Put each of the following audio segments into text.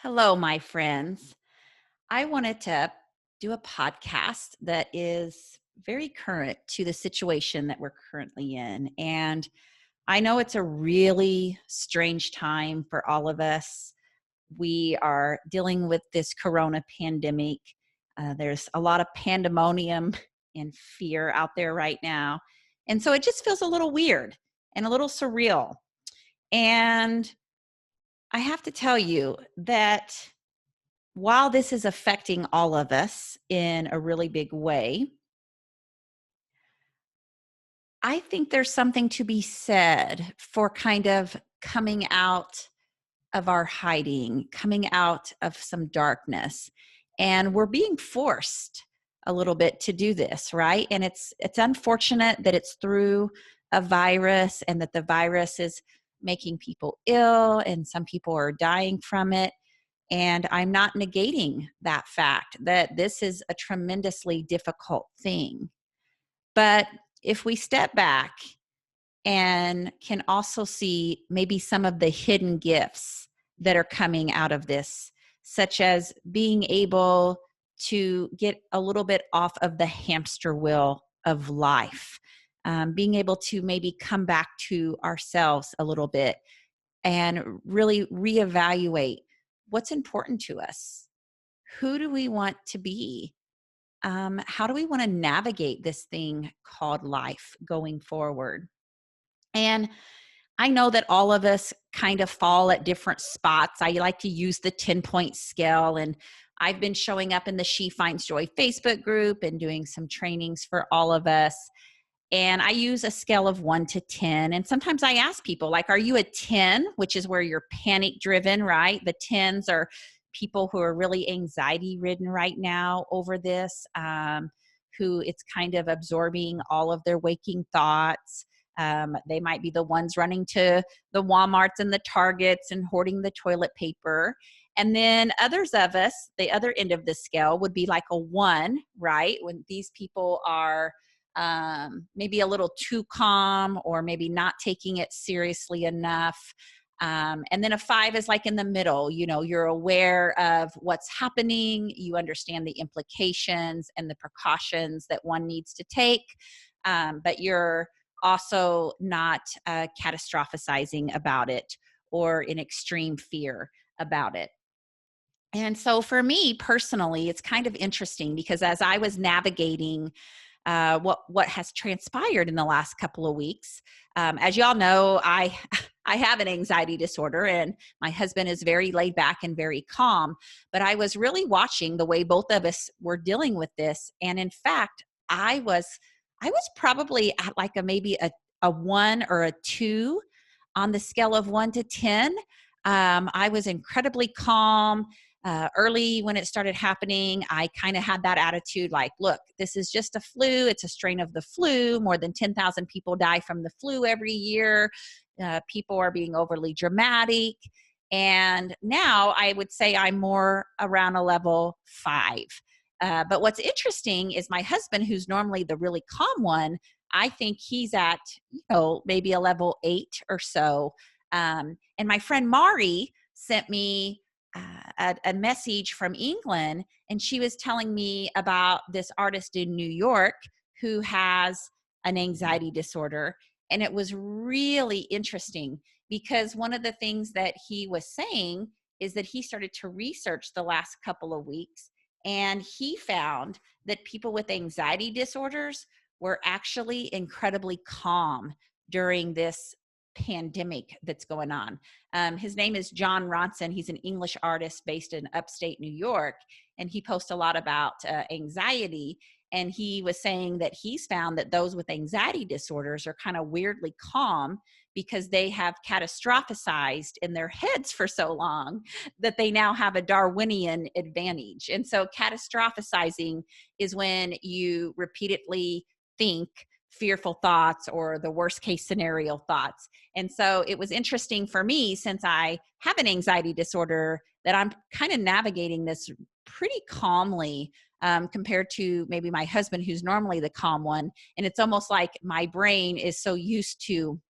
Hello, my friends. I wanted to do a podcast that is very current to the situation that we're currently in. And I know it's a really strange time for all of us. We are dealing with this corona pandemic. There's a lot of pandemonium and fear out there right now. And so it just feels a little weird and a little surreal. And I have to tell you that while this is affecting all of us in a really big way, I think there's something to be said for kind of coming out of our hiding, coming out of some darkness. And we're being forced a little bit to do this, right? And it's unfortunate that it's through a virus and that the virus is making people ill and some people are dying from it. And I'm not negating that fact that this is a tremendously difficult thing. But if we step back and can also see maybe some of the hidden gifts that are coming out of this, such as being able to get a little bit off of the hamster wheel of life, being able to maybe come back to ourselves a little bit and really reevaluate what's important to us. Who do we want to be? How do we want to navigate this thing called life going forward? And I know that all of us kind of fall at different spots. I like to use the 10-point scale, and I've been showing up in the She Finds Joy Facebook group and doing some trainings for all of us. And I use a scale of 1 to 10. And sometimes I ask people, like, are you a 10, which is where you're panic driven, right? The 10s are people who are really anxiety ridden right now over this, who it's kind of absorbing all of their waking thoughts. They might be the ones running to the Walmarts and the Targets and hoarding the toilet paper. And then others of us, the other end of the scale would be like a 1, right? When these people are maybe a little too calm or maybe not taking it seriously enough. And then a 5 is like in the middle. You know, you're aware of what's happening, you understand the implications and the precautions that one needs to take, but you're also not catastrophizing about it or in extreme fear about it. And so for me personally, it's kind of interesting because as I was navigating what has transpired in the last couple of weeks. As y'all know, I I have an anxiety disorder, and my husband is very laid back and very calm. But I was really watching the way both of us were dealing with this, and in fact, I was probably at like a 1 or a 2 on the scale of 1 to 10. I was incredibly calm. Early when it started happening, I kind of had that attitude like, look, this is just a flu. It's a strain of the flu. More than 10,000 people die from the flu every year. People are being overly dramatic. And now I would say I'm more around a level 5. But what's interesting is my husband, who's normally the really calm one, I think he's at, maybe a level 8 or so. And my friend Mari sent me a message from England, and she was telling me about this artist in New York who has an anxiety disorder. And it was really interesting because one of the things that he was saying is that he started to research the last couple of weeks, and he found that people with anxiety disorders were actually incredibly calm during this pandemic that's going on. His name is John Ronson. He's an English artist based in upstate New York, and he posts a lot about anxiety. And he was saying that he's found that those with anxiety disorders are kind of weirdly calm because they have catastrophized in their heads for so long that they now have a Darwinian advantage. And so catastrophizing is when you repeatedly think fearful thoughts or the worst case scenario thoughts. And so it was interesting for me, since I have an anxiety disorder, that I'm kind of navigating this pretty calmly compared to maybe my husband, who's normally the calm one. And it's almost like my brain is so used to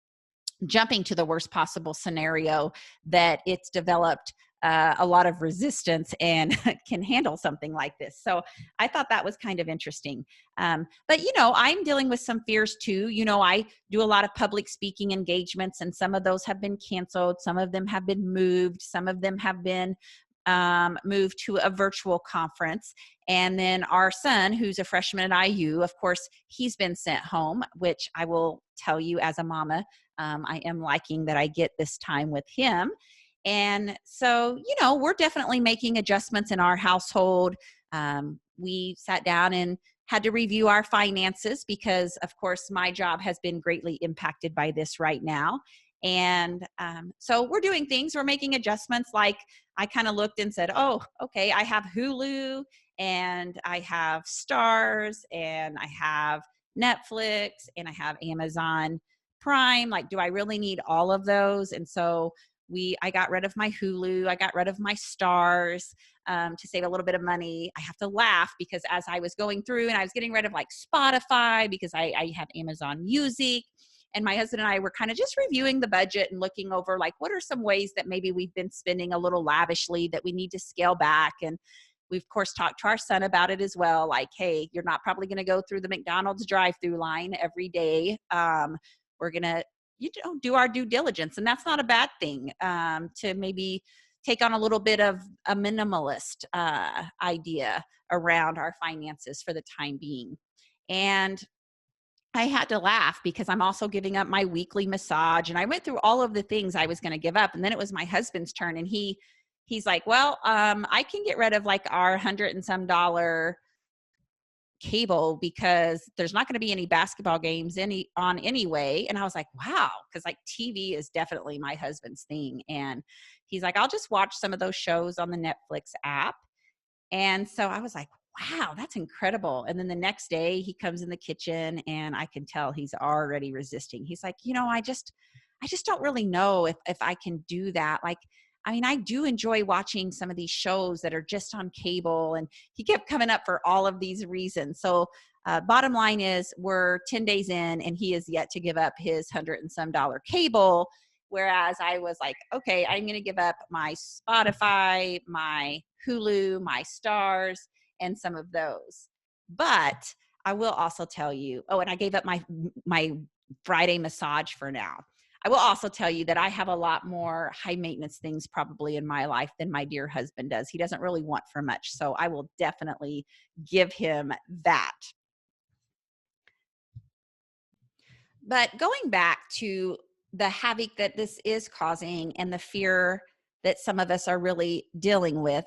jumping to the worst possible scenario that it's developed a lot of resistance and can handle something like this. So I thought that was kind of interesting. But, I'm dealing with some fears too. I do a lot of public speaking engagements, and some of those have been canceled. Some of them have been moved. Some of them have been moved to a virtual conference. And then our son, who's a freshman at IU, of course, he's been sent home, which I will tell you as a mama, I am liking that I get this time with him. And so, we're definitely making adjustments in our household. We sat down and had to review our finances because, of course, my job has been greatly impacted by this right now. And so we're doing things, we're making adjustments. Like I kind of looked and said, oh, okay, I have Hulu and I have Stars and I have Netflix and I have Amazon Prime. Like, do I really need all of those? And so I got rid of my Hulu, I got rid of my Stars to save a little bit of money. I have to laugh because as I was going through and I was getting rid of like Spotify because I have Amazon Music, and my husband and I were kind of just reviewing the budget and looking over like what are some ways that maybe we've been spending a little lavishly that we need to scale back. And we've of course talked to our son about it as well. Like, hey, you're not probably going to go through the McDonald's drive-through line every day. We're going to do our due diligence, and that's not a bad thing, to maybe take on a little bit of a minimalist idea around our finances for the time being. And I had to laugh because I'm also giving up my weekly massage, and I went through all of the things I was going to give up. And then it was my husband's turn, and he's like, well, I can get rid of like our $100 and some cable because there's not going to be any basketball games on anyway. And I was like, wow, because like TV is definitely my husband's thing. And he's like, I'll just watch some of those shows on the Netflix app. And so I was like, wow, that's incredible. And then the next day he comes in the kitchen and I can tell he's already resisting. He's like, I just don't really know if I can do that. Like, I mean, I do enjoy watching some of these shows that are just on cable. And he kept coming up for all of these reasons. So bottom line is we're 10 days in and he is yet to give up his $100 and some cable. Whereas I was like, okay, I'm going to give up my Spotify, my Hulu, my Stars, and some of those. But I will also tell you, oh, and I gave up my Friday massage for now. I will also tell you that I have a lot more high maintenance things probably in my life than my dear husband does. He doesn't really want for much. So I will definitely give him that. But going back to the havoc that this is causing and the fear that some of us are really dealing with,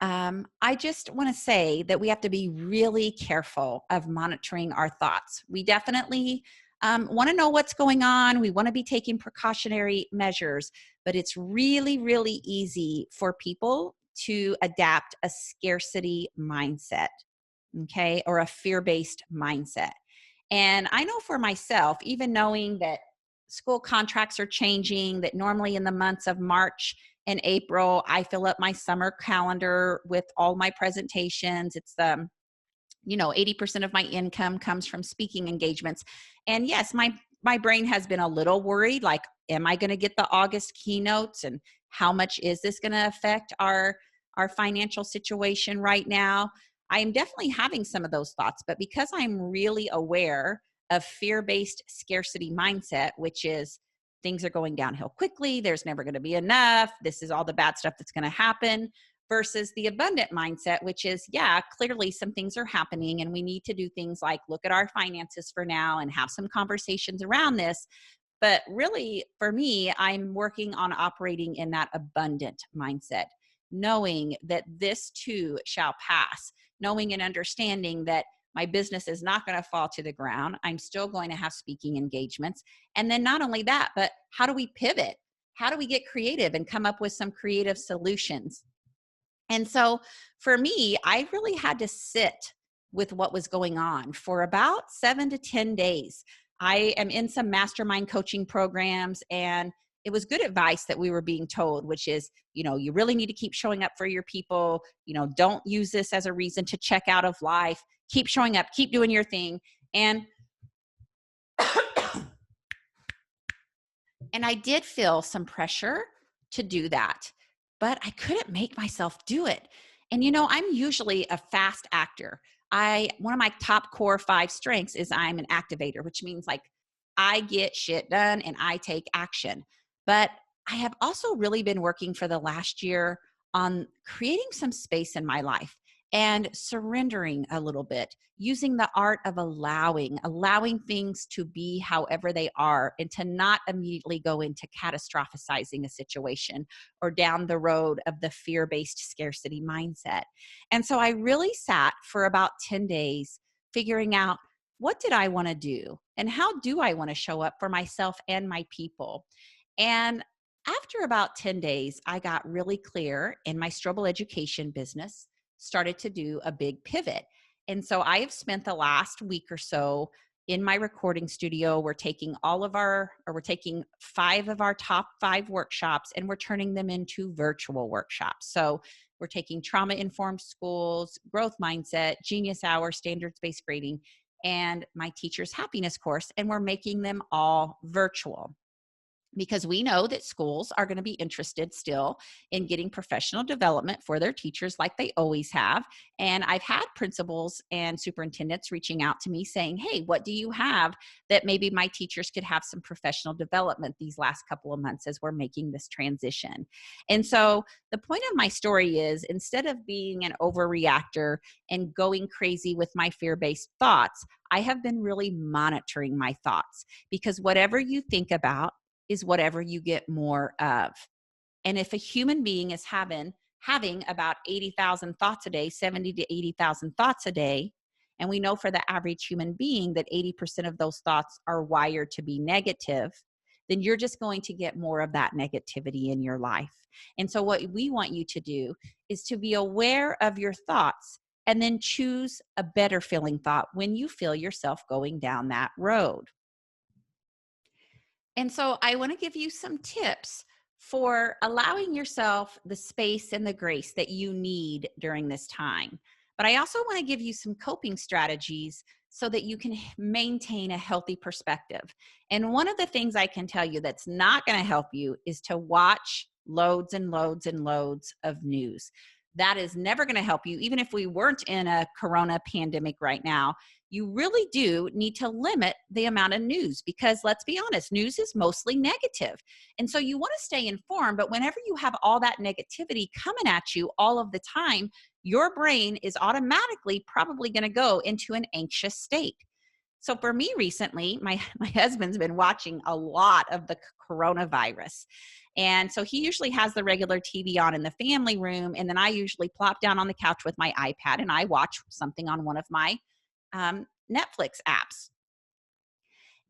I just want to say that we have to be really careful of monitoring our thoughts. We definitely want to know what's going on. We want to be taking precautionary measures, but it's really, really easy for people to adapt a scarcity mindset, okay, or a fear-based mindset. And I know for myself, even knowing that school contracts are changing, that normally in the months of March and April, I fill up my summer calendar with all my presentations. It's 80% of my income comes from speaking engagements. And yes, my brain has been a little worried, like, am I going to get the August keynotes? And how much is this going to affect our financial situation right now? I am definitely having some of those thoughts, but because I'm really aware of fear-based scarcity mindset, which is things are going downhill quickly, there's never going to be enough, this is all the bad stuff that's going to happen, versus the abundant mindset, which is, yeah, clearly some things are happening and we need to do things like look at our finances for now and have some conversations around this. But really, for me, I'm working on operating in that abundant mindset, knowing that this too shall pass, knowing and understanding that my business is not going to fall to the ground. I'm still going to have speaking engagements. And then not only that, but how do we pivot? How do we get creative and come up with some creative solutions? And so for me, I really had to sit with what was going on for about 7 to 10 days. I am in some mastermind coaching programs, and it was good advice that we were being told, which is, you really need to keep showing up for your people. Don't use this as a reason to check out of life. Keep showing up, keep doing your thing. And and I did feel some pressure to do that. but I couldn't make myself do it. And I'm usually a fast actor. One of my top core 5 strengths is I'm an activator, which means like I get shit done and I take action. But I have also really been working for the last year on creating some space in my life and surrendering a little bit, using the art of allowing things to be however they are, and to not immediately go into catastrophizing a situation or down the road of the fear-based scarcity mindset. And so I really sat for about 10 days figuring out, what did I want to do and how do I want to show up for myself and my people? And after about 10 days, I got really clear in my Strobel education business, started to do a big pivot. And so I have spent the last week or so in my recording studio. We're taking we're taking 5 of our top 5 workshops and we're turning them into virtual workshops. So we're taking trauma informed schools, growth mindset, genius hour, standards based grading, and my teacher's happiness course. And we're making them all virtual, because we know that schools are going to be interested still in getting professional development for their teachers like they always have. And I've had principals and superintendents reaching out to me saying, hey, what do you have that maybe my teachers could have some professional development these last couple of months as we're making this transition? And so the point of my story is, instead of being an overreactor and going crazy with my fear-based thoughts, I have been really monitoring my thoughts, because whatever you think about is whatever you get more of. And if a human being is having about 80,000 thoughts a day, 70 to 80,000 thoughts a day, and we know for the average human being that 80% of those thoughts are wired to be negative, then you're just going to get more of that negativity in your life. And so what we want you to do is to be aware of your thoughts and then choose a better feeling thought when you feel yourself going down that road. And so I want to give you some tips for allowing yourself the space and the grace that you need during this time. But I also want to give you some coping strategies so that you can maintain a healthy perspective. And one of the things I can tell you that's not going to help you is to watch loads and loads and loads of news. That is never going to help you. Even if we weren't in a corona pandemic right now, you really do need to limit the amount of news, because let's be honest, news is mostly negative. And so you want to stay informed, but whenever you have all that negativity coming at you all of the time, your brain is automatically probably going to go into an anxious state. So for me recently, my husband's been watching a lot of the coronavirus. And so he usually has the regular TV on in the family room. And then I usually plop down on the couch with my iPad and I watch something on one of my Netflix apps.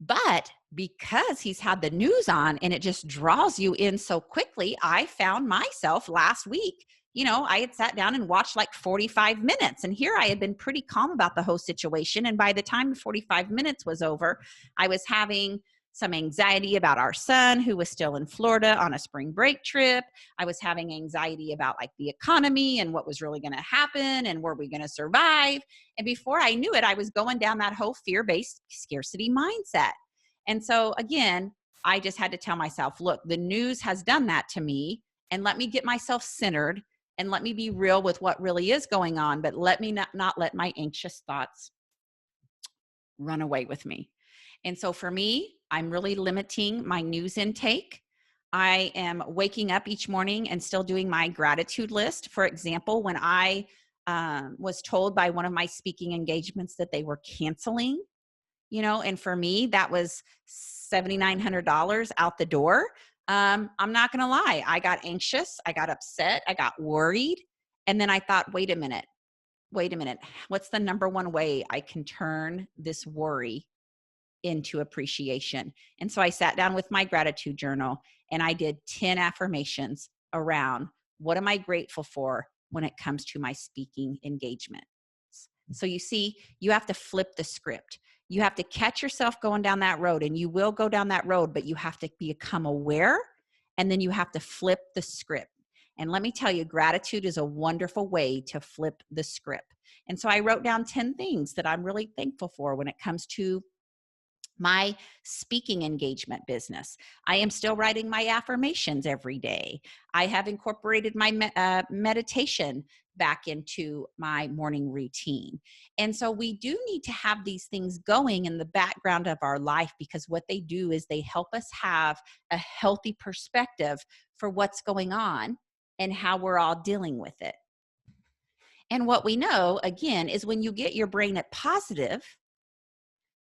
But because he's had the news on and it just draws you in so quickly, I found myself last week, I had sat down and watched like 45 minutes. And here I had been pretty calm about the whole situation. And by the time the 45 minutes was over, I was having some anxiety about our son, who was still in Florida on a spring break trip. I was having anxiety about like the economy and what was really going to happen and were we going to survive. And before I knew it, I was going down that whole fear-based scarcity mindset. And so again, I just had to tell myself, look, the news has done that to me, and let me get myself centered and let me be real with what really is going on, but let me not let my anxious thoughts run away with me. And so for me, I'm really limiting my news intake. I am waking up each morning and still doing my gratitude list. For example, when I was told by one of my speaking engagements that they were canceling, and for me, that was $7,900 out the door. I'm not going to lie. I got anxious. I got upset. I got worried. And then I thought, wait a minute. What's the number one way I can turn this worry into appreciation? And so I sat down with my gratitude journal and I did 10 affirmations around what am I grateful for when it comes to my speaking engagement. So you see, you have to flip the script. You have to catch yourself going down that road, and you will go down that road, but you have to become aware, and then you have to flip the script. And let me tell you, gratitude is a wonderful way to flip the script. And so I wrote down 10 things that I'm really thankful for when it comes to My speaking engagement business. I am still writing my affirmations every day. I have incorporated my meditation back into my morning routine. And so we do need to have these things going in the background of our life, because what they do is they help us have a healthy perspective for what's going on and how we're all dealing with it. And what we know, again, is when you get your brain at positive,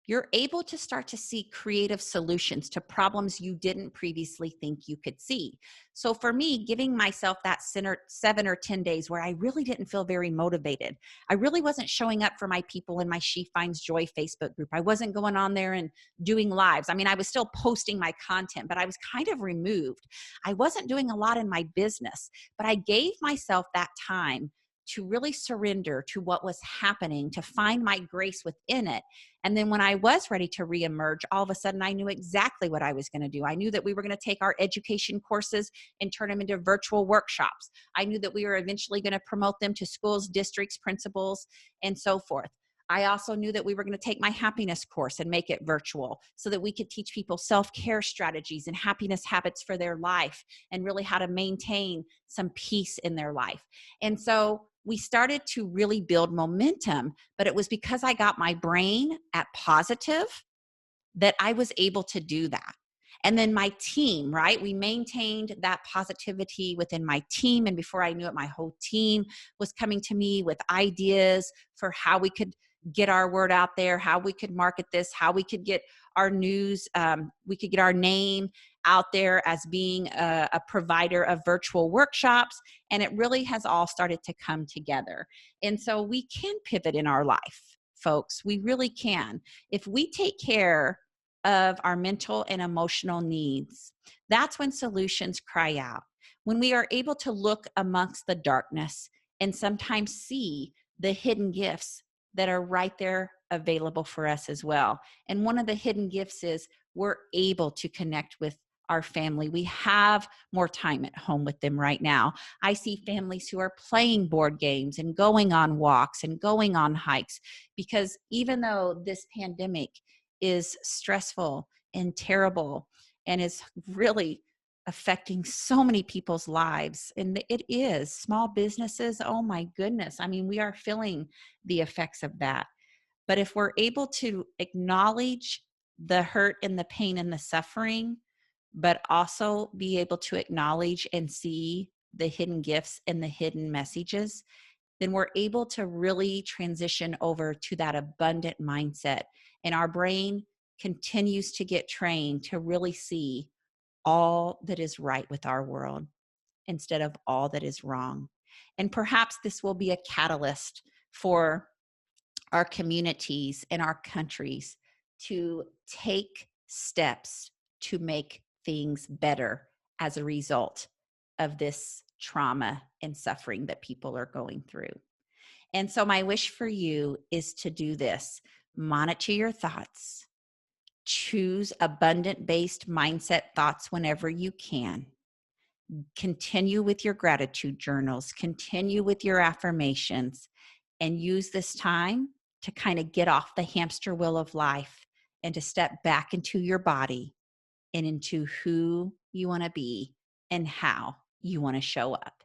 you're able to start to see creative solutions to problems you didn't previously think you could see. So for me, giving myself that 7 or 10 days where I really didn't feel very motivated, I really wasn't showing up for my people in my She Finds Joy Facebook group. I wasn't going on there and doing lives. I mean, I was still posting my content, but I was kind of removed. I wasn't doing a lot in my business, but I gave myself that time to really surrender to what was happening, to find my grace within it. And then when I was ready to reemerge, all of a sudden I knew exactly what I was going to do. I knew that we were going to take our education courses and turn them into virtual workshops. I knew that we were eventually going to promote them to schools, districts, principals, and so forth. I also knew that we were going to take my happiness course and make it virtual so that we could teach people self-care strategies and happiness habits for their life, and really how to maintain some peace in their life. And so we started to really build momentum, but it was because I got my brain at positive that I was able to do that. And then my team, right? We maintained that positivity within my team. And before I knew it, my whole team was coming to me with ideas for how we could get our word out there, how we could market this, how we could get our news, we could get our name out there as being a provider of virtual workshops. And it really has all started to come together. And so we can pivot in our life, folks. We really can. If we take care of our mental and emotional needs, that's when solutions cry out. When we are able to look amongst the darkness and sometimes see the hidden gifts that are right there available for us as well. And one of the hidden gifts is we're able to connect with our family. We have more time at home with them right now. I see families who are playing board games and going on walks and going on hikes, because even though this pandemic is stressful and terrible and is really affecting so many people's lives, and it is small businesses, oh my goodness, I mean, we are feeling the effects of that. But if we're able to acknowledge the hurt and the pain and the suffering, but also be able to acknowledge and see the hidden gifts and the hidden messages, then we're able to really transition over to that abundant mindset. And our brain continues to get trained to really see all that is right with our world instead of all that is wrong. And perhaps this will be a catalyst for our communities and our countries to take steps to make things better as a result of this trauma and suffering that people are going through. And so my wish for you is to do this. Monitor your thoughts. Choose abundant-based mindset thoughts whenever you can. Continue with your gratitude journals. Continue with your affirmations. And use this time to kind of get off the hamster wheel of life and to step back into your body and into who you want to be and how you want to show up.